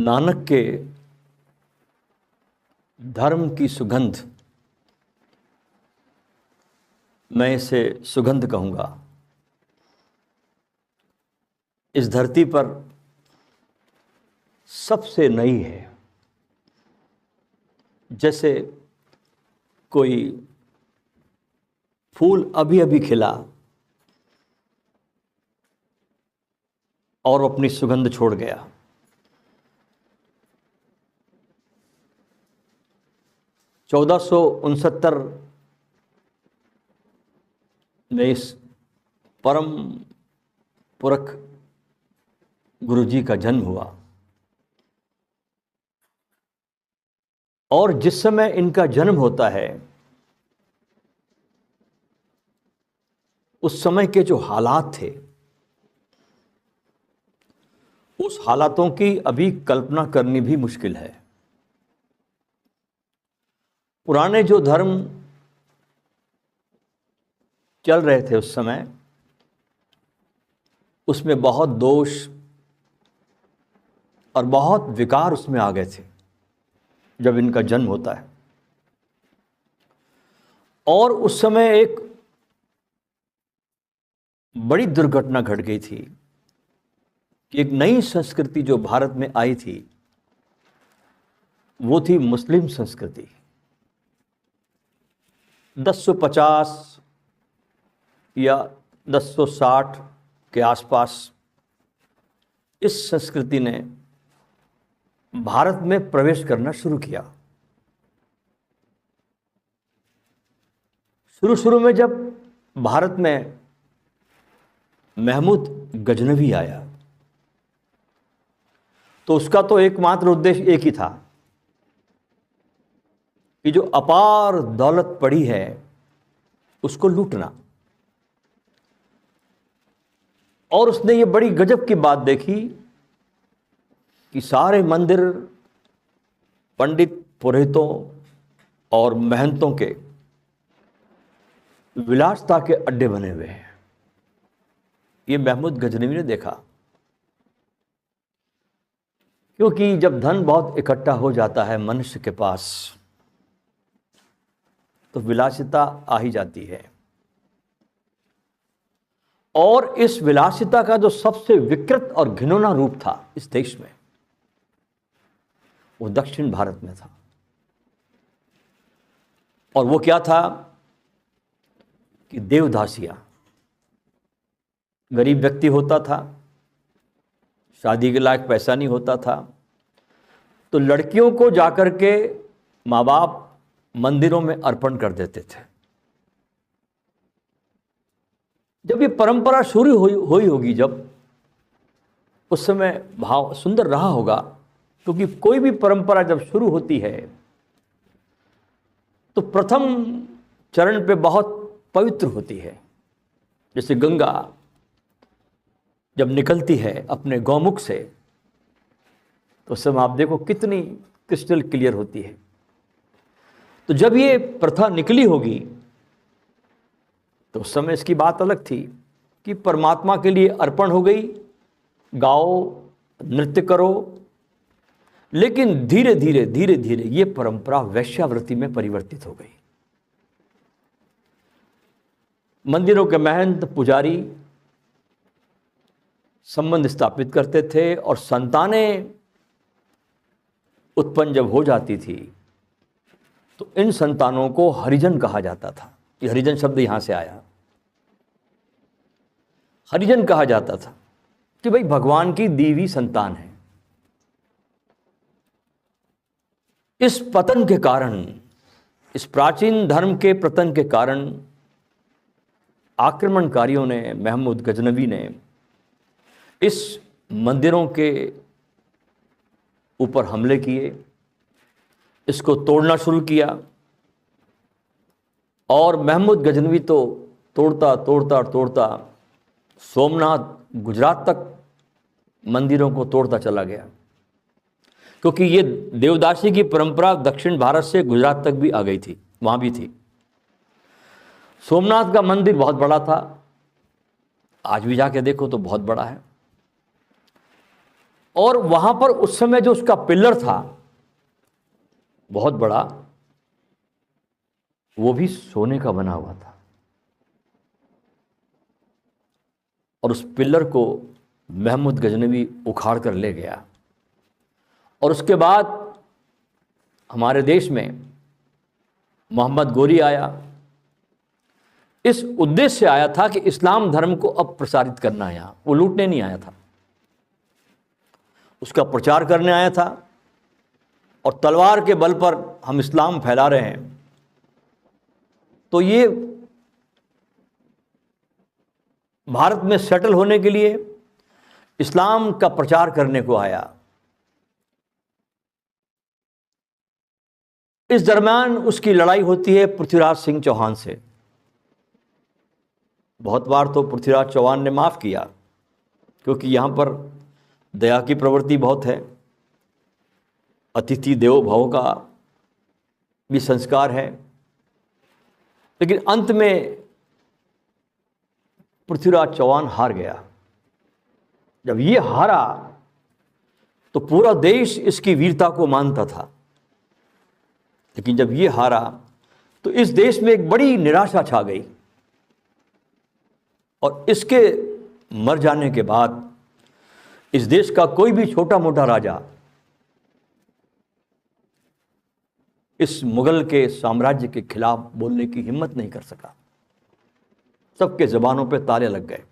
नानक के धर्म की सुगंध, मैं इसे सुगंध कहूँगा, इस धरती पर सबसे नई है। जैसे कोई फूल अभी अभी खिला और अपनी सुगंध छोड़ गया। चौदह सौ उनसत्तर में इस परम पुरख गुरु जी का जन्म हुआ और जिस समय इनका जन्म होता है उस समय के जो हालात थे, उस हालातों की अभी कल्पना करनी भी मुश्किल है। पुराने जो धर्म चल रहे थे उस समय, उसमें बहुत दोष और बहुत विकार उसमें आ गए थे जब इनका जन्म होता है। और उस समय एक बड़ी दुर्घटना घट गई थी कि एक नई संस्कृति जो भारत में आई थी वो थी मुस्लिम संस्कृति। 1050 या 1060 के आसपास इस संस्कृति ने भारत में प्रवेश करना शुरू किया। शुरू में जब भारत में महमूद गजनवी आया तो उसका तो एकमात्र उद्देश्य एक ही था कि जो अपार दौलत पड़ी है उसको लूटना। और उसने ये बड़ी गजब की बात देखी कि सारे मंदिर पंडित पुरोहितों और महंतों के विलासता के अड्डे बने हुए हैं। ये महमूद गजनवी ने देखा, क्योंकि जब धन बहुत इकट्ठा हो जाता है मनुष्य के पास तो विलासिता आ ही जाती है। और इस विलासिता का जो सबसे विकृत और घिनौना रूप था इस देश में, वो दक्षिण भारत में था। और वो क्या था कि देवदासियां। गरीब व्यक्ति होता था, शादी के लायक पैसा नहीं होता था, तो लड़कियों को जाकर के माँ बाप मंदिरों में अर्पण कर देते थे। जब ये परंपरा शुरू हुई होगी, जब उस समय भाव सुंदर रहा होगा, क्योंकि कोई भी परंपरा जब शुरू होती है तो प्रथम चरण पे बहुत पवित्र होती है। जैसे गंगा जब निकलती है अपने गौमुख से तो उस समय आप देखो कितनी क्रिस्टल क्लियर होती है। तो जब ये प्रथा निकली होगी तो उस समय इसकी बात अलग थी कि परमात्मा के लिए अर्पण हो गई, गाओ, नृत्य करो। लेकिन धीरे धीरे ये परंपरा वैश्यावृत्ति में परिवर्तित हो गई। मंदिरों के महंत पुजारी संबंध स्थापित करते थे और संतानें उत्पन्न जब हो जाती थी तो इन संतानों को हरिजन कहा जाता था। ये हरिजन शब्द यहां से आया। हरिजन कहा जाता था कि भाई भगवान की दी हुई संतान है। इस पतन के कारण, इस प्राचीन धर्म के पतन के कारण आक्रमणकारियों ने, महमूद गजनवी ने इस मंदिरों के ऊपर हमले किए, इसको तोड़ना शुरू किया। और महमूद गजनवी तो तोड़ता सोमनाथ, गुजरात तक मंदिरों को तोड़ता चला गया, क्योंकि ये देवदासी की परंपरा दक्षिण भारत से गुजरात तक भी आ गई थी, वहाँ भी थी। सोमनाथ का मंदिर बहुत बड़ा था, आज भी जाके देखो तो बहुत बड़ा है। और वहां पर उस समय जो उसका पिलर था बहुत बड़ा, वो भी सोने का बना हुआ था। और उस पिलर को महमूद गजनवी उखाड़ कर ले गया। और उसके बाद हमारे देश में मोहम्मद गोरी आया। इस उद्देश्य से आया था कि इस्लाम धर्म को अब प्रसारित करना है। यहाँ वो लूटने नहीं आया था, उसका प्रचार करने आया था। और तलवार के बल पर हम इस्लाम फैला रहे हैं, तो ये भारत में सेटल होने के लिए इस्लाम का प्रचार करने को आया। इस दरम्यान उसकी लड़ाई होती है पृथ्वीराज सिंह चौहान से। बहुत बार तो पृथ्वीराज चौहान ने माफ़ किया, क्योंकि यहाँ पर दया की प्रवृत्ति बहुत है, अतिथि देवो भव का भी संस्कार है। लेकिन अंत में पृथ्वीराज चौहान हार गया। जब ये हारा तो पूरा देश इसकी वीरता को मानता था, लेकिन जब ये हारा तो इस देश में एक बड़ी निराशा छा गई। और इसके मर जाने के बाद इस देश का कोई भी छोटा मोटा राजा इस मुगल के साम्राज्य के खिलाफ बोलने की हिम्मत नहीं कर सका। सबके ज़बानों पे ताले लग गए।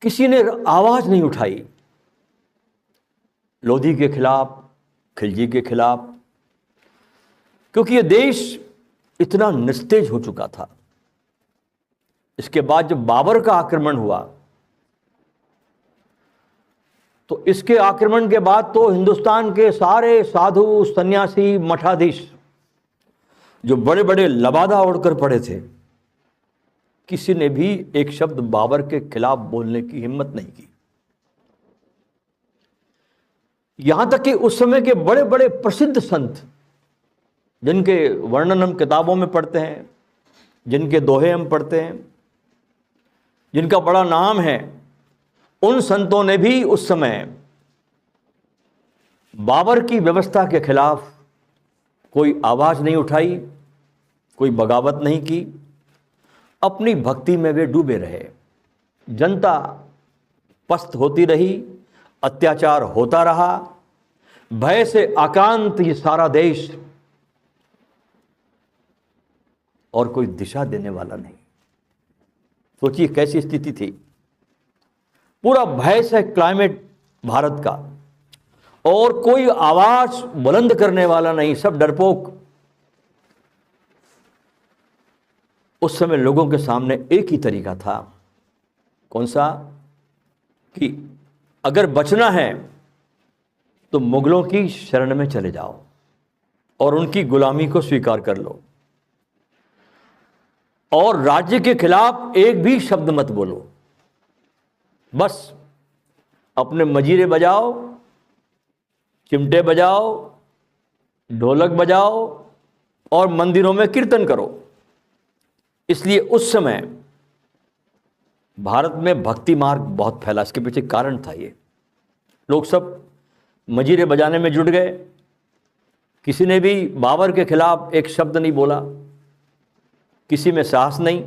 किसी ने आवाज नहीं उठाई लोधी के खिलाफ, खिलजी के खिलाफ, क्योंकि ये देश इतना निस्तेज हो चुका था। इसके बाद जब बाबर का आक्रमण हुआ, तो इसके आक्रमण के बाद तो हिंदुस्तान के सारे साधु, सन्यासी, मठाधीश जो बड़े बड़े लबादा ओढ़कर पड़े थे, किसी ने भी एक शब्द बाबर के खिलाफ बोलने की हिम्मत नहीं की। यहां तक कि उस समय के बड़े बड़े प्रसिद्ध संत, जिनके वर्णन हम किताबों में पढ़ते हैं, जिनके दोहे हम पढ़ते हैं, जिनका बड़ा नाम है, उन संतों ने भी उस समय बाबर की व्यवस्था के खिलाफ कोई आवाज नहीं उठाई, कोई बगावत नहीं की। अपनी भक्ति में वे डूबे रहे। जनता पस्त होती रही, अत्याचार होता रहा, भय से आक्रांत ये सारा देश, और कोई दिशा देने वाला नहीं। सोचिए कैसी स्थिति थी। पूरा भय से क्लाइमेट भारत का, और कोई आवाज बुलंद करने वाला नहीं, सब डरपोक। उस समय लोगों के सामने एक ही तरीका था। कौन सा? कि अगर बचना है तो मुगलों की शरण में चले जाओ और उनकी गुलामी को स्वीकार कर लो, और राज्य के खिलाफ एक भी शब्द मत बोलो। बस अपने मजीरे बजाओ, चिमटे बजाओ, ढोलक बजाओ और मंदिरों में कीर्तन करो। इसलिए उस समय भारत में भक्ति मार्ग बहुत फैला। इसके पीछे कारण था ये। लोग सब मजीरे बजाने में जुट गए। किसी ने भी बाबर के खिलाफ एक शब्द नहीं बोला, किसी में साहस नहीं।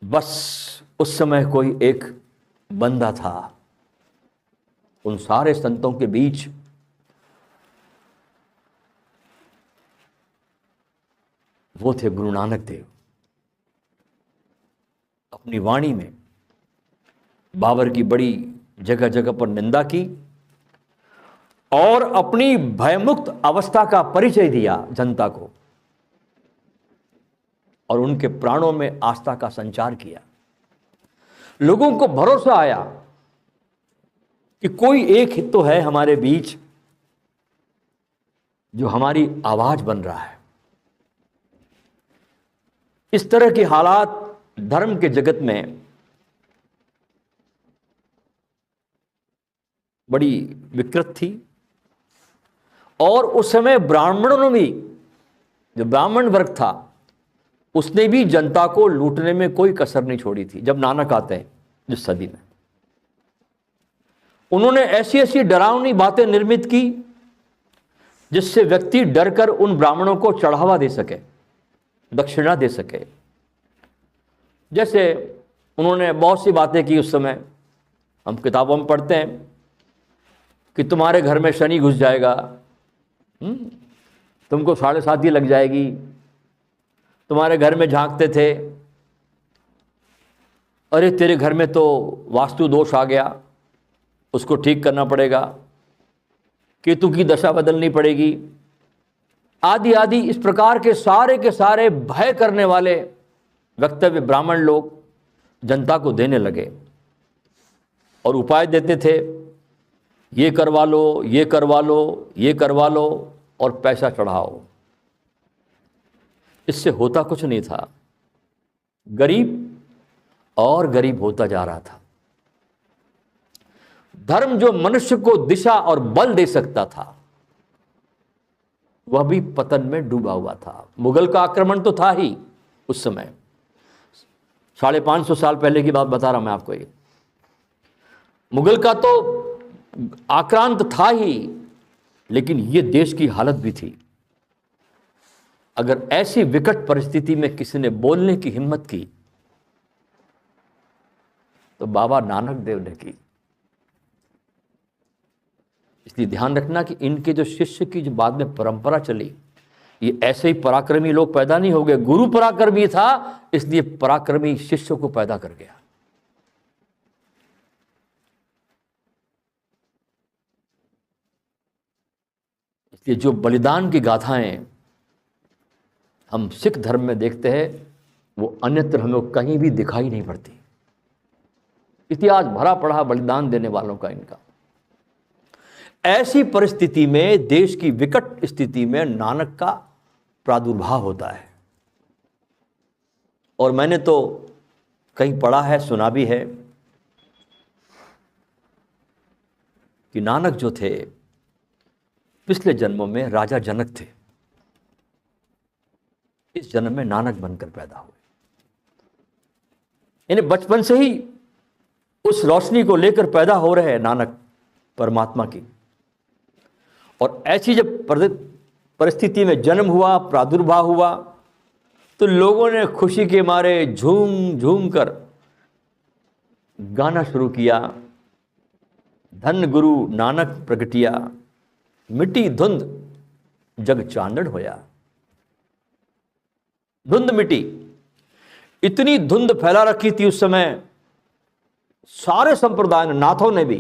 बस उस समय कोई एक बंदा था उन सारे संतों के बीच, वो थे गुरु नानक देव। अपनी वाणी में बाबर की बड़ी जगह जगह पर निंदा की और अपनी भयमुक्त अवस्था का परिचय दिया जनता को, और उनके प्राणों में आस्था का संचार किया। लोगों को भरोसा आया कि कोई एक ही तो है हमारे बीच जो हमारी आवाज बन रहा है। इस तरह के हालात धर्म के जगत में बड़ी विकृत थी। और उस समय ब्राह्मणों ने भी, जो ब्राह्मण वर्ग था, उसने भी जनता को लूटने में कोई कसर नहीं छोड़ी थी। जब नानक आते हैं जिस सदी में, उन्होंने ऐसी ऐसी डरावनी बातें निर्मित की जिससे व्यक्ति डरकर उन ब्राह्मणों को चढ़ावा दे सके, दक्षिणा दे सके। जैसे उन्होंने बहुत सी बातें की उस समय, हम किताबों में पढ़ते हैं कि तुम्हारे घर में शनि घुस जाएगा, तुमको 7.5 लग जाएगी, तुम्हारे घर में झांकते थे, अरे तेरे घर में तो वास्तु दोष आ गया, उसको ठीक करना पड़ेगा, केतु की दशा बदलनी पड़ेगी, आदि आदि। इस प्रकार के सारे भय करने वाले वक्तव्य ब्राह्मण लोग जनता को देने लगे और उपाय देते थे, ये करवा लो, ये करवा लो, ये करवा लो और पैसा चढ़ाओ। इससे होता कुछ नहीं था, गरीब और गरीब होता जा रहा था। धर्म जो मनुष्य को दिशा और बल दे सकता था, वह भी पतन में डूबा हुआ था। मुगल का आक्रमण तो था ही उस समय, 550 साल पहले की बात बता रहा मैं आपको। ये मुगल का तो आक्रांत था ही, लेकिन ये देश की हालत भी थी। अगर ऐसी विकट परिस्थिति में किसी ने बोलने की हिम्मत की तो बाबा नानक देव ने की। इसलिए ध्यान रखना कि इनके जो शिष्य की जो बाद में परंपरा चली, ये ऐसे ही पराक्रमी लोग पैदा नहीं हो गए। गुरु पराक्रमी था, इसलिए पराक्रमी शिष्यों को पैदा कर गया। इसलिए जो बलिदान की गाथाएं हम सिख धर्म में देखते हैं, वो अन्यत्र हमें कहीं भी दिखाई नहीं पड़ती। इतिहास भरा पड़ा बलिदान देने वालों का इनका। ऐसी परिस्थिति में, देश की विकट स्थिति में नानक का प्रादुर्भाव होता है। और मैंने तो कहीं पढ़ा है, सुना भी है कि नानक जो थे पिछले जन्मों में राजा जनक थे, इस जन्म में नानक बनकर पैदा हुए। इन्हें बचपन से ही उस रोशनी को लेकर पैदा हो रहे हैं नानक परमात्मा की। और ऐसी जब परिस्थिति में जन्म हुआ, प्रादुर्भाव हुआ, तो लोगों ने खुशी के मारे झूम झूम कर गाना शुरू किया, धन गुरु नानक प्रगटिया, मिट्टी धुंध जग चांदन होया। धुंध मिट्टी, इतनी धुंध फैला रखी थी उस समय। सारे संप्रदाय ने, नाथों ने भी,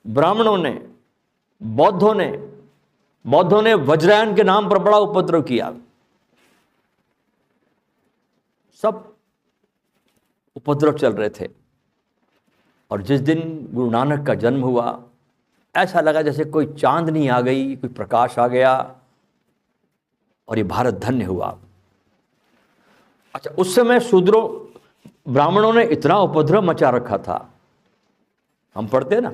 ब्राह्मणों ने, बौद्धों ने वज्रायन के नाम पर बड़ा उपद्रव किया। सब उपद्रव चल रहे थे। और जिस दिन गुरु नानक का जन्म हुआ, ऐसा लगा जैसे कोई चांदनी आ गई, कोई प्रकाश आ गया और ये भारत धन्य हुआ। अच्छा, उस समय शूद्रों, ब्राह्मणों ने इतना उपद्रव मचा रखा था। हम पढ़ते हैं ना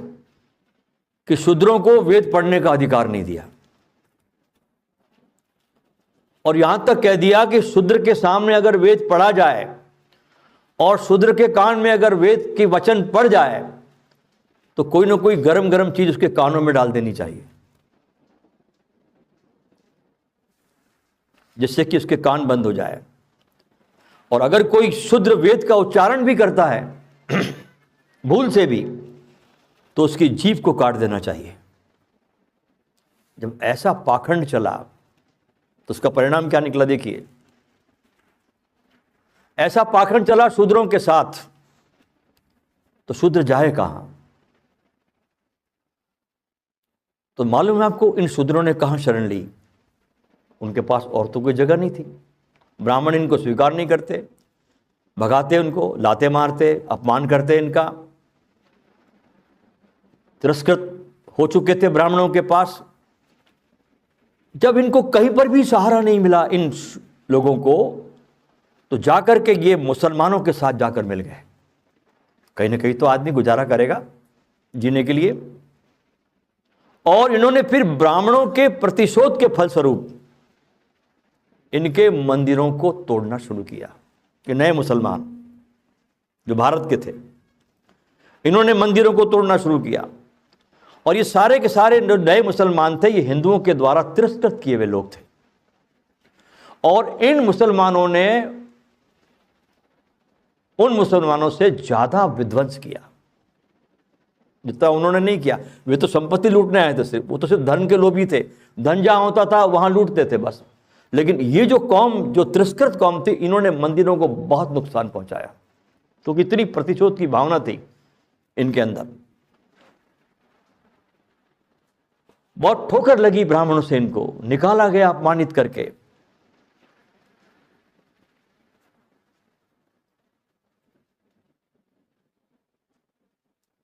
कि शूद्रों को वेद पढ़ने का अधिकार नहीं दिया, और यहां तक कह दिया कि शूद्र के सामने अगर वेद पढ़ा जाए और शूद्र के कान में अगर वेद के वचन पढ़ जाए तो कोई ना कोई गरम गरम चीज उसके कानों में डाल देनी चाहिए, जिससे कि उसके कान बंद हो जाए। और अगर कोई शूद्र वेद का उच्चारण भी करता है भूल से भी, तो उसकी जीभ को काट देना चाहिए। जब ऐसा पाखंड चला तो उसका परिणाम क्या निकला देखिए। ऐसा पाखंड चला शूद्रों के साथ, तो शूद्र जाए कहां? तो मालूम है आपको, इन शूद्रों ने कहां शरण ली? उनके पास और तो कोई जगह नहीं थी। ब्राह्मण इनको स्वीकार नहीं करते, भगाते उनको, लाते मारते, अपमान करते इनका। तिरस्कृत हो चुके थे ब्राह्मणों के पास। जब इनको कहीं पर भी सहारा नहीं मिला इन लोगों को, तो जाकर के ये मुसलमानों के साथ जाकर मिल गए। कहीं ना कहीं तो आदमी गुजारा करेगा जीने के लिए। और इन्होंने फिर ब्राह्मणों के प्रतिशोध के फलस्वरूप इनके मंदिरों को तोड़ना शुरू किया। कि नए मुसलमान जो भारत के थे, इन्होंने मंदिरों को तोड़ना शुरू किया। और ये सारे के सारे जो नए मुसलमान थे, ये हिंदुओं के द्वारा तिरस्कृत किए हुए लोग थे। और इन मुसलमानों ने उन मुसलमानों से ज्यादा विध्वंस किया जितना उन्होंने नहीं किया। वे तो संपत्ति लूटने आए थे, सिर्फ वो तो सिर्फ धन के लोभी थे, धन जहां होता था वहां लूटते थे बस। लेकिन ये जो कौम, जो तिरस्कृत कौम थी, इन्होंने मंदिरों को बहुत नुकसान पहुंचाया। तो कितनी प्रतिशोध की भावना थी इनके अंदर। बहुत ठोकर लगी ब्राह्मणों से, इनको निकाला गया अपमानित करके।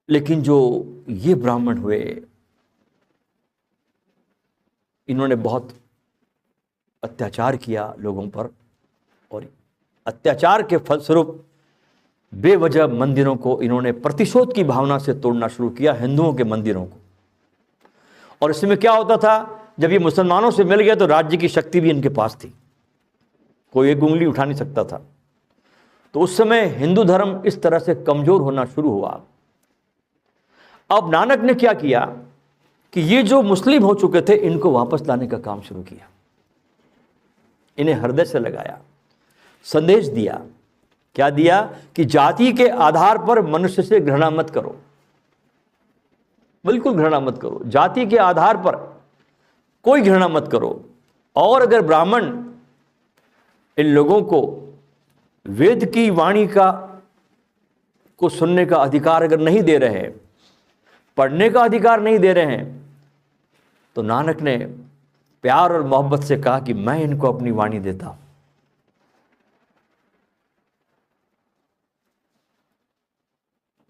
लेकिन जो ये ब्राह्मण हुए, इन्होंने बहुत अत्याचार किया लोगों पर, और अत्याचार के फलस्वरूप बेवजह मंदिरों को इन्होंने प्रतिशोध की भावना से तोड़ना शुरू किया, हिंदुओं के मंदिरों को। और इसमें क्या होता था, जब ये मुसलमानों से मिल गए तो राज्य की शक्ति भी इनके पास थी, कोई एक उंगली उठा नहीं सकता था। तो उस समय हिंदू धर्म इस तरह से कमजोर होना शुरू हुआ। अब नानक ने क्या किया कि ये जो मुस्लिम हो चुके थे, इनको वापस लाने का काम शुरू किया। इन्हें हृदय से लगाया, संदेश दिया। क्या दिया कि जाति के आधार पर मनुष्य से घृणा मत करो, बिल्कुल घृणा मत करो, जाति के आधार पर कोई घृणा मत करो। और अगर ब्राह्मण इन लोगों को वेद की वाणी को सुनने का अधिकार अगर नहीं दे रहे हैं, पढ़ने का अधिकार नहीं दे रहे हैं, तो नानक ने प्यार और मोहब्बत से कहा कि मैं इनको अपनी वाणी देता हूं।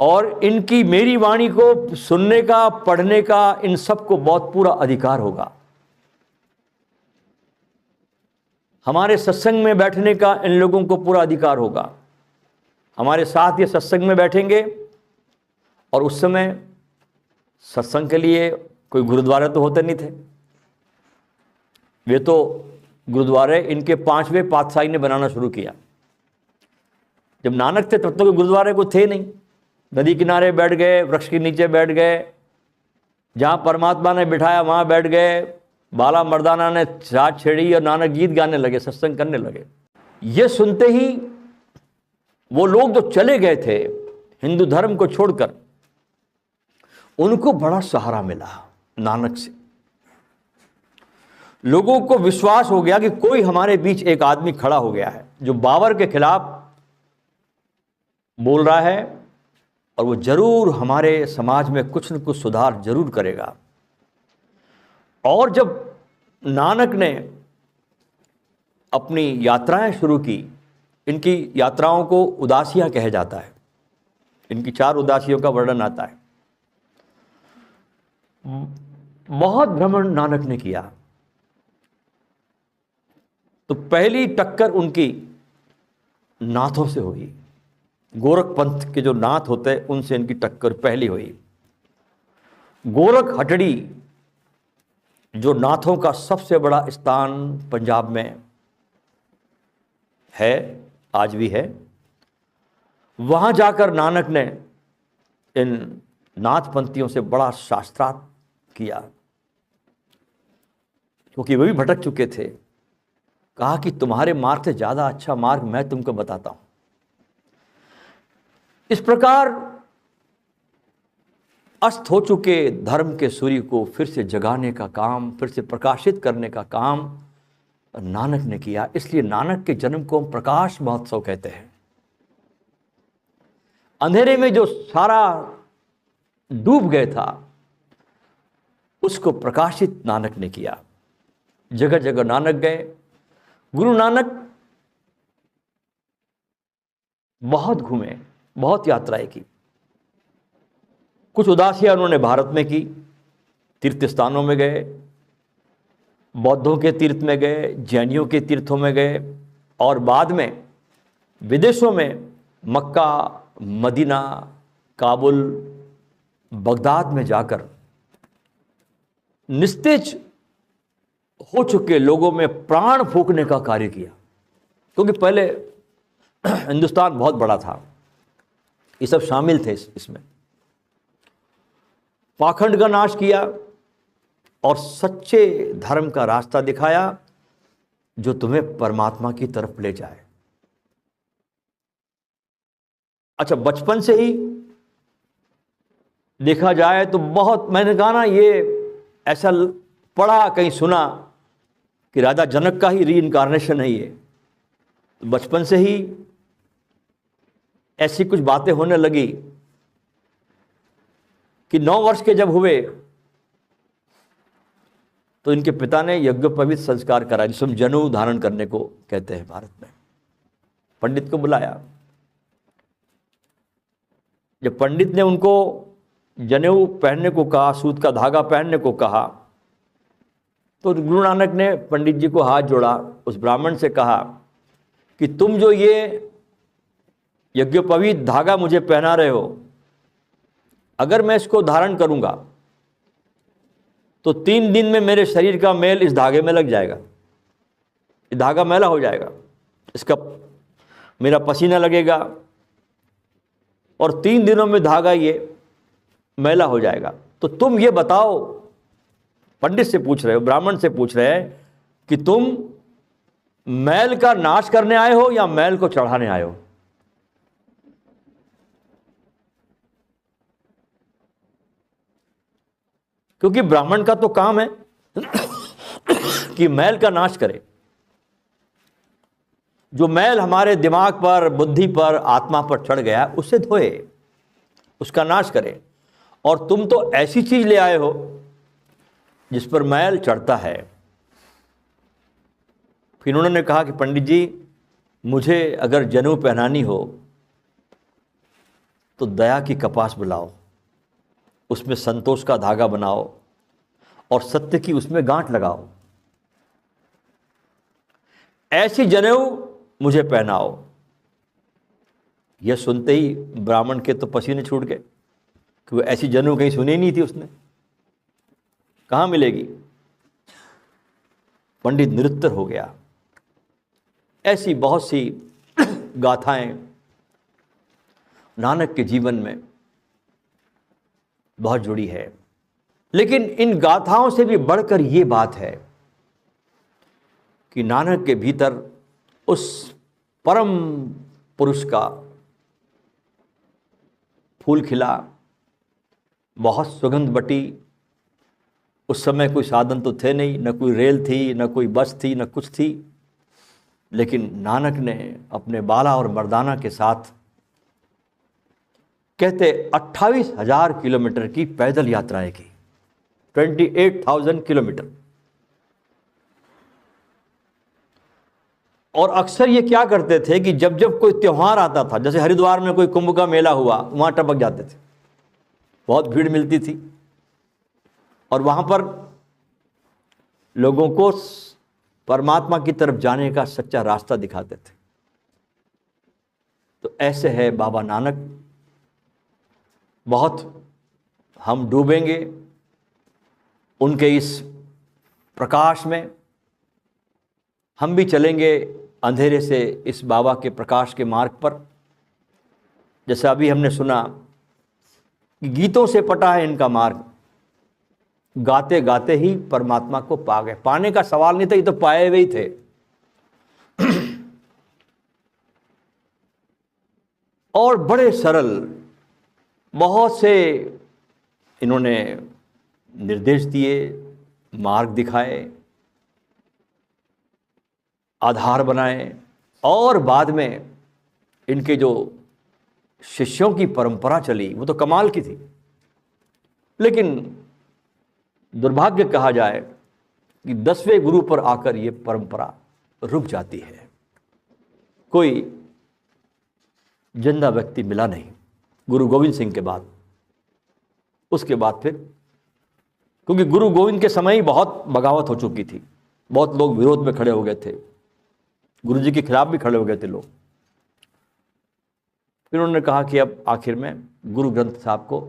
और इनकी, मेरी वाणी को सुनने का, पढ़ने का, इन सबको बहुत पूरा अधिकार होगा। हमारे सत्संग में बैठने का इन लोगों को पूरा अधिकार होगा। हमारे साथ ये सत्संग में बैठेंगे, और उस समय सत्संग के लिए कोई गुरुद्वारे तो होते नहीं थे। वे तो गुरुद्वारे इनके 5वें पातशाही ने बनाना शुरू किया। जब नानक थे तब तो गुरुद्वारे को थे नहीं। नदी किनारे बैठ गए, वृक्ष के नीचे बैठ गए, जहां परमात्मा ने बिठाया वहां बैठ गए। बाला मर्दाना ने साथ छेड़ी और नानक गीत गाने लगे, सत्संग करने लगे। ये सुनते ही वो लोग जो चले गए थे हिंदू धर्म को छोड़कर, उनको बड़ा सहारा मिला नानक से। लोगों को विश्वास हो गया कि कोई हमारे बीच एक आदमी खड़ा हो गया है जो बाबर के खिलाफ बोल रहा है, और वो जरूर हमारे समाज में कुछ न कुछ सुधार जरूर करेगा। और जब नानक ने अपनी यात्राएं शुरू की, इनकी यात्राओं को उदासियां कहा जाता है। इनकी 4 उदासियों का वर्णन आता है। बहुत भ्रमण नानक ने किया। तो पहली टक्कर उनकी नाथों से हुई। गोरख पंथ के जो नाथ होते हैं उनसे इनकी टक्कर पहली हुई। गोरख हटड़ी जो नाथों का सबसे बड़ा स्थान पंजाब में है, आज भी है, वहां जाकर नानक ने इन नाथपंथियों से बड़ा शास्त्रार्थ किया, क्योंकि वे भी भटक चुके थे। कहा कि तुम्हारे मार्ग से ज्यादा अच्छा मार्ग मैं तुमको बताता हूं। इस प्रकार अस्त हो चुके धर्म के सूर्य को फिर से जगाने का काम, फिर से प्रकाशित करने का काम नानक ने किया। इसलिए नानक के जन्म को हम प्रकाश महोत्सव कहते हैं। अंधेरे में जो सारा डूब गया था उसको प्रकाशित नानक ने किया। जगह जगह नानक गए। गुरु नानक बहुत घूमे, बहुत यात्राएं की। कुछ उदासियां उन्होंने भारत में की, तीर्थ स्थानों में गए, बौद्धों के तीर्थ में गए, जैनियों के तीर्थों में गए, और बाद में विदेशों में मक्का, मदीना, काबुल, बगदाद में जाकर निस्तेज हो चुके लोगों में प्राण फूंकने का कार्य किया, क्योंकि पहले हिंदुस्तान बहुत बड़ा था, ये सब शामिल थे इसमें। पाखंड का नाश किया और सच्चे धर्म का रास्ता दिखाया जो तुम्हें परमात्मा की तरफ ले जाए। अच्छा, बचपन से ही देखा जाए तो बहुत, मैंने कहा ना, ये ऐसा पढ़ा कहीं सुना कि राजा जनक का ही रीइंकारनेशन है ये। तो बचपन से ही ऐसी कुछ बातें होने लगी कि 9 वर्ष के जब हुए तो इनके पिता ने यज्ञोपवीत संस्कार करा, जिसे हम जनेऊ धारण करने को कहते हैं भारत में। पंडित को बुलाया। जब पंडित ने उनको जनेऊ पहनने को कहा, सूत का धागा पहनने को कहा, तो गुरु नानक ने पंडित जी को हाथ जोड़ा, उस ब्राह्मण से कहा कि तुम जो ये यज्ञोपवीत धागा मुझे पहना रहे हो, अगर मैं इसको धारण करूंगा तो 3 दिन में मेरे शरीर का मैल इस धागे में लग जाएगा, ये धागा मैला हो जाएगा, इसका मेरा पसीना लगेगा और 3 दिनों में धागा ये मैला हो जाएगा। तो तुम ये बताओ, पंडित से पूछ रहे हो, ब्राह्मण से पूछ रहे हैं कि तुम मैल का नाश करने आए हो या मैल को चढ़ाने आए हो? क्योंकि ब्राह्मण का तो काम है कि मैल का नाश करे, जो मैल हमारे दिमाग पर, बुद्धि पर, आत्मा पर चढ़ गया उसे धोए, उसका नाश करे। और तुम तो ऐसी चीज ले आए हो जिस पर मैल चढ़ता है। फिर उन्होंने कहा कि पंडित जी, मुझे अगर जनेऊ पहनानी हो तो दया की कपास बुलाओ, उसमें संतोष का धागा बनाओ और सत्य की उसमें गांठ लगाओ, ऐसी जनेऊ मुझे पहनाओ। यह सुनते ही ब्राह्मण के तो पसीने छूट गए, क्योंकि ऐसी जनेऊ कहीं सुनी नहीं थी उसने, कहाँ मिलेगी। पंडित निरुत्तर हो गया। ऐसी बहुत सी गाथाएं नानक के जीवन में बहुत जुड़ी है। लेकिन इन गाथाओं से भी बढ़कर ये बात है कि नानक के भीतर उस परम पुरुष का फूल खिला, बहुत सुगंध बटी। उस समय कोई साधन तो थे नहीं, न कोई रेल थी, न कोई बस थी, न कुछ थी, लेकिन नानक ने अपने बाला और मर्दाना के साथ कहते 28,000 किलोमीटर की पैदल यात्राएं की, 28,000 किलोमीटर। और अक्सर ये क्या करते थे कि जब जब कोई त्यौहार आता था, जैसे हरिद्वार में कोई कुंभ का मेला हुआ, वहां टपक जाते थे, बहुत भीड़ मिलती थी और वहां पर लोगों को परमात्मा की तरफ जाने का सच्चा रास्ता दिखाते थे। तो ऐसे है बाबा नानक। बहुत हम डूबेंगे उनके इस प्रकाश में, हम भी चलेंगे अंधेरे से इस बाबा के प्रकाश के मार्ग पर। जैसे अभी हमने सुना कि गीतों से पटा है इनका मार्ग, गाते गाते ही परमात्मा को पा गए। पाने का सवाल नहीं था, ये तो पाए हुए ही थे। और बड़े सरल, बहुत से इन्होंने निर्देश दिए, मार्ग दिखाए, आधार बनाए। और बाद में इनके जो शिष्यों की परंपरा चली वो तो कमाल की थी। लेकिन दुर्भाग्य कहा जाए कि 10वें गुरु पर आकर ये परंपरा रुक जाती है। कोई जिंदा व्यक्ति मिला नहीं गुरु गोविंद सिंह के बाद। उसके बाद फिर, क्योंकि गुरु गोविंद के समय ही बहुत बगावत हो चुकी थी, बहुत लोग विरोध में खड़े हो गए थे, गुरु जी के खिलाफ भी खड़े हो गए थे लोग। फिर उन्होंने कहा कि अब आखिर में गुरु ग्रंथ साहब को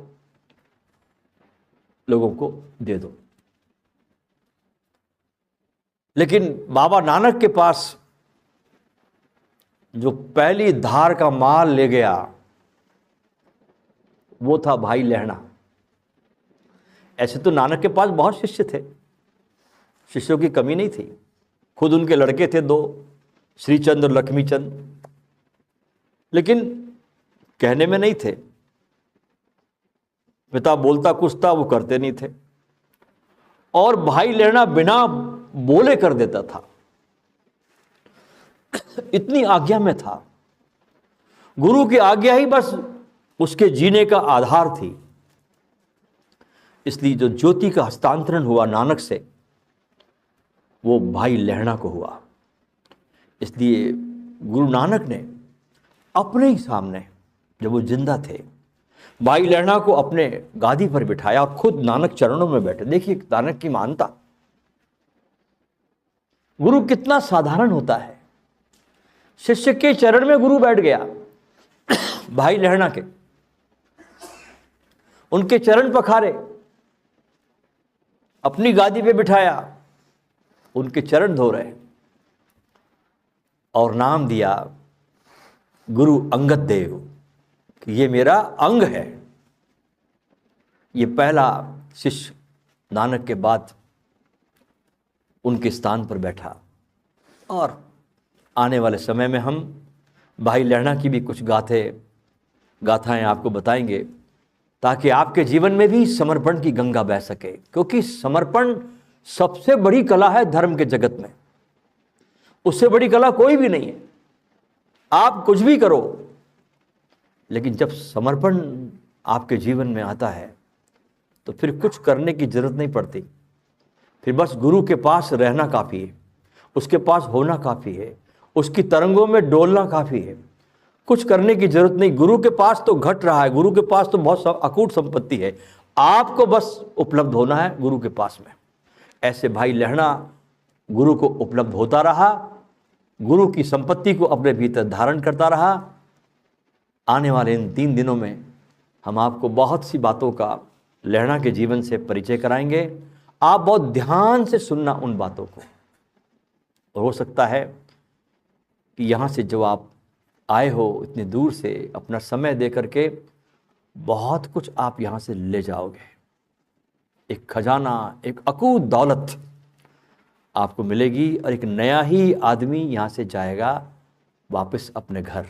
लोगों को दे दो। लेकिन बाबा नानक के पास जो पहली धार का माल ले गया वो था भाई लहणा। ऐसे तो नानक के पास बहुत शिष्य थे, शिष्यों की कमी नहीं थी। खुद उनके लड़के थे 2, श्रीचंद और लक्ष्मीचंद, लेकिन कहने में नहीं थे। पिता बोलता कुछ था, वो करते नहीं थे। और भाई लहणा बिना बोले कर देता था, इतनी आज्ञा में था। गुरु की आज्ञा ही बस उसके जीने का आधार थी। इसलिए जो ज्योति का हस्तांतरण हुआ नानक से, वो भाई लहणा को हुआ। इसलिए गुरु नानक ने अपने ही सामने, जब वो जिंदा थे, भाई लहणा को अपने गादी पर बिठाया और खुद नानक चरणों में बैठे। देखिए नानक की महानता। गुरु कितना साधारण होता है। शिष्य के चरण में गुरु बैठ गया, भाई लहणा के, उनके चरण पखारे, अपनी गादी पे बिठाया, उनके चरण धो रहे और नाम दिया गुरु अंगद देव कि ये मेरा अंग है। ये पहला शिष्य नानक के बाद उनके स्थान पर बैठा। और आने वाले समय में हम भाई लहणा की भी कुछ गाथाएं आपको बताएंगे, ताकि आपके जीवन में भी समर्पण की गंगा बह सके। क्योंकि समर्पण सबसे बड़ी कला है धर्म के जगत में, उससे बड़ी कला कोई भी नहीं है। आप कुछ भी करो, लेकिन जब समर्पण आपके जीवन में आता है तो फिर कुछ करने की जरूरत नहीं पड़ती। फिर बस गुरु के पास रहना काफ़ी है, उसके पास होना काफ़ी है, उसकी तरंगों में डोलना काफ़ी है। कुछ करने की जरूरत नहीं। गुरु के पास तो घट रहा है, गुरु के पास तो बहुत अकूट संपत्ति है, आपको बस उपलब्ध होना है गुरु के पास में। ऐसे भाई लहणा गुरु को उपलब्ध होता रहा, गुरु की संपत्ति को अपने भीतर धारण करता रहा। आने वाले इन 3 दिनों में हम आपको बहुत सी बातों का लहणा के जीवन से परिचय कराएंगे। आप बहुत ध्यान से सुनना उन बातों को। और हो सकता है कि यहाँ से जो आप आए हो इतनी दूर से, अपना समय दे करके बहुत कुछ आप यहाँ से ले जाओगे। एक खजाना, एक अकूत दौलत आपको मिलेगी और एक नया ही आदमी यहाँ से जाएगा वापस अपने घर।